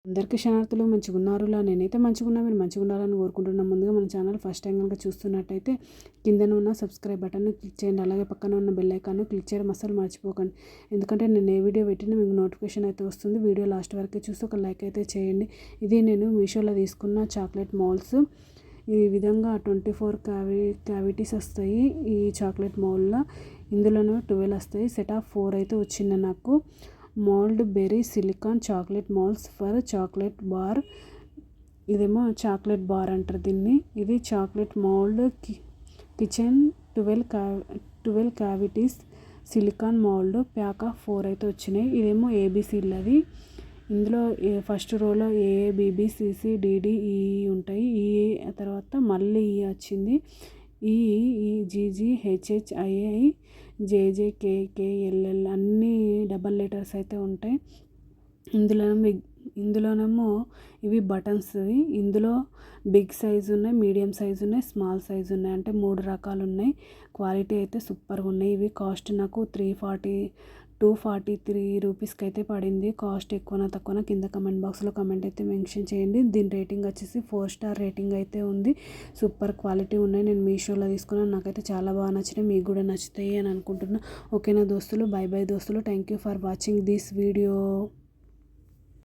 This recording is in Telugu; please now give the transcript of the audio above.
అందరికీ శనార్థులు మంచిగున్నారులా నేనైతే మంచిగున్నా మీరు మంచిగా ఉండాలని కోరుకుంటున్నాను. ముందుగా మన ఛానల్ ఫస్ట్ టైం కనుక చూస్తున్నట్టయితే కిందన ఉన్న సబ్స్క్రైబ్ బటన్ని క్లిక్ చేయండి. అలాగే పక్కన ఉన్న బెల్ ఐకాన్ను క్లిక్ చేయడం అస్సలు మర్చిపోకండి. ఎందుకంటే నేను ఏ వీడియో పెట్టినా మీకు నోటిఫికేషన్ అయితే వస్తుంది. వీడియో లాస్ట్ వరకు చూసి ఒక లైక్ అయితే చేయండి. ఇది నేను మీషోలో తీసుకున్న చాక్లెట్ మౌల్స్. ఈ విధంగా 24 క్యావిటీస్ వస్తాయి ఈ చాక్లెట్ మౌల్లో. ఇందులోనూ 12 వస్తాయి. సెట్ ఆఫ్ 4 అయితే వచ్చింది నాకు. Mould berry silicon chocolate moulds for chocolate bar. ఇదేమో చాక్లెట్ బార్ అంటారు దీన్ని. ఇది chocolate mould kitchen 12 cavities silicon mould pack of 4 అయితే వచ్చినాయి. ఇదేమో ఏబీసీలది. ఇందులో ఫస్ట్ రోలో ABBCCDDE ఉంటాయి. ఈ తర్వాత మళ్ళీ ఈ వచ్చింది. EEGGHHII JJKKLL అన్నీ డబల్ లెటర్స్ అయితే ఉంటాయి. ఇందులోనేమో ఇవి బటన్స్. ఇందులో బిగ్ సైజు ఉన్నాయి, మీడియం సైజు ఉన్నాయి, స్మాల్ సైజు ఉన్నాయి. అంటే 3 రకాలు ఉన్నాయి. క్వాలిటీ అయితే సూపర్గా ఉన్నాయి. ఇవి కాస్ట్ నాకు 243 రూపీస్కి అయితే పడింది. కాస్ట్ ఎక్కువనా తక్కువనా కింద కమెంట్ బాక్స్లో కమెంట్ అయితే మెన్షన్ చేయండి. దీని రేటింగ్ వచ్చేసి 4 స్టార్ రేటింగ్ అయితే ఉంది. సూపర్ క్వాలిటీ ఉన్నాయి. నేను మీషోలో తీసుకున్నాను. నాకైతే చాలా బాగా నచ్చినాయి. మీకు కూడా నచ్చుతాయి అని అనుకుంటున్నా. ఓకేనా దోస్తులు, బై బై దోస్తులు. Thank you for watching this video.